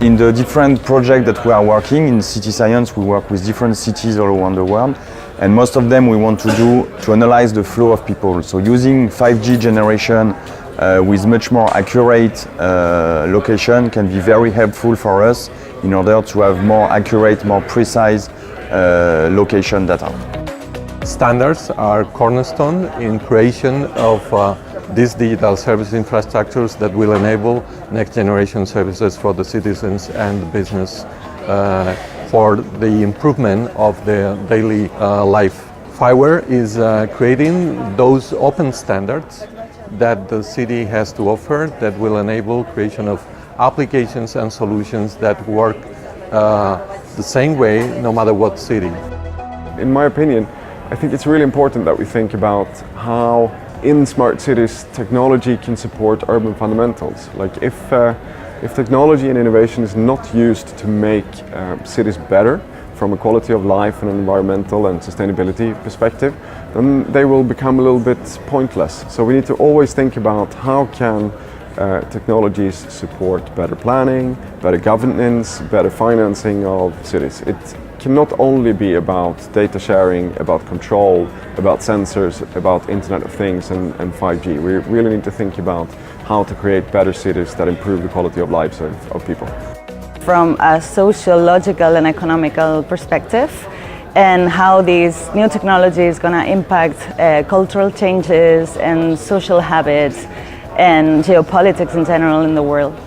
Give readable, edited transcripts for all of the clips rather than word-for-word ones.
In the different projects that we are working in City Science, we work with different cities all around the world, and most of them we want to analyze the flow of people. So using 5G generation with much more accurate location can be very helpful for us in order to have more accurate, more precise location data. Standards are cornerstone in creation of these digital service infrastructures that will enable next generation services for the citizens and the business for the improvement of their daily life. Fiverr is creating those open standards that the city has to offer that will enable creation of applications and solutions that work the same way no matter what city. In my opinion, I think it's really important that we think about how in smart cities technology can support urban fundamentals. Like if technology and innovation is not used to make cities better from a quality of life and environmental and sustainability perspective, then they will become a little bit pointless. So we need to always think about how can technologies support better planning, better governance, better financing of cities. It cannot only be about data sharing, about control, about sensors, about Internet of Things and 5G. We really need to think about how to create better cities that improve the quality of lives of people. From a sociological and economical perspective, and how these new technology is going to impact cultural changes and social habits and geopolitics in general in the world.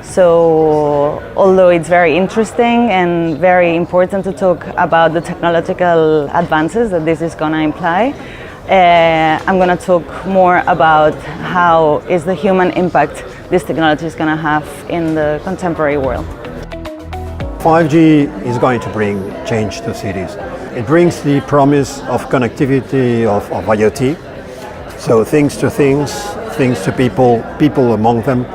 So, although it's very interesting and very important to talk about the technological advances that this is going to imply, I'm going to talk more about how is the human impact this technology is going to have in the contemporary world. 5G is going to bring change to cities. It brings the promise of connectivity of IoT, so things to things, things to people, people among them,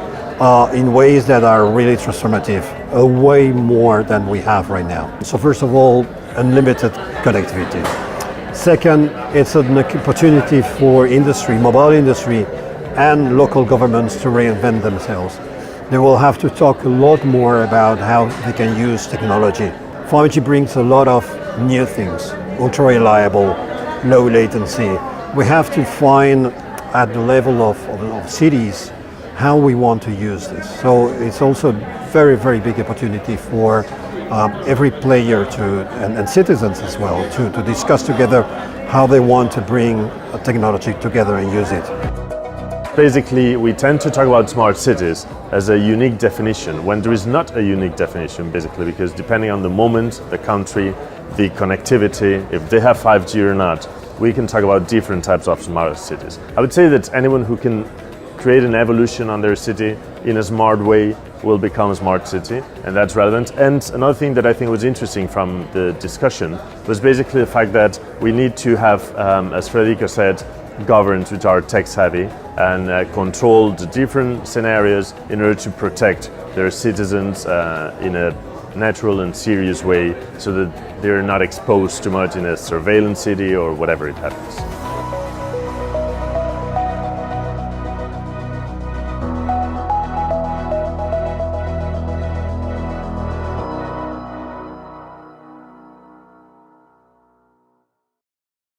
in ways that are really transformative, way more than we have right now. So first of all, unlimited connectivity. Second, it's an opportunity for industry, mobile industry, and local governments to reinvent themselves. They will have to talk a lot more about how they can use technology. 5G brings a lot of new things, ultra reliable, low latency. We have to find at the level of cities how we want to use this. So it's also a very, very big opportunity for every player and citizens as well to discuss together how they want to bring technology together and use it. Basically, we tend to talk about smart cities as a unique definition when there is not a unique definition, basically, because depending on the moment, the country, the connectivity, if they have 5G or not, we can talk about different types of smart cities. I would say that anyone who can create an evolution on their city in a smart way will become a smart city, and that's relevant. And another thing that I think was interesting from the discussion was basically the fact that we need to have, as Federico said, governments which are tech savvy and control the different scenarios in order to protect their citizens in a natural and serious way so that they're not exposed too much in a surveillance city or whatever it happens.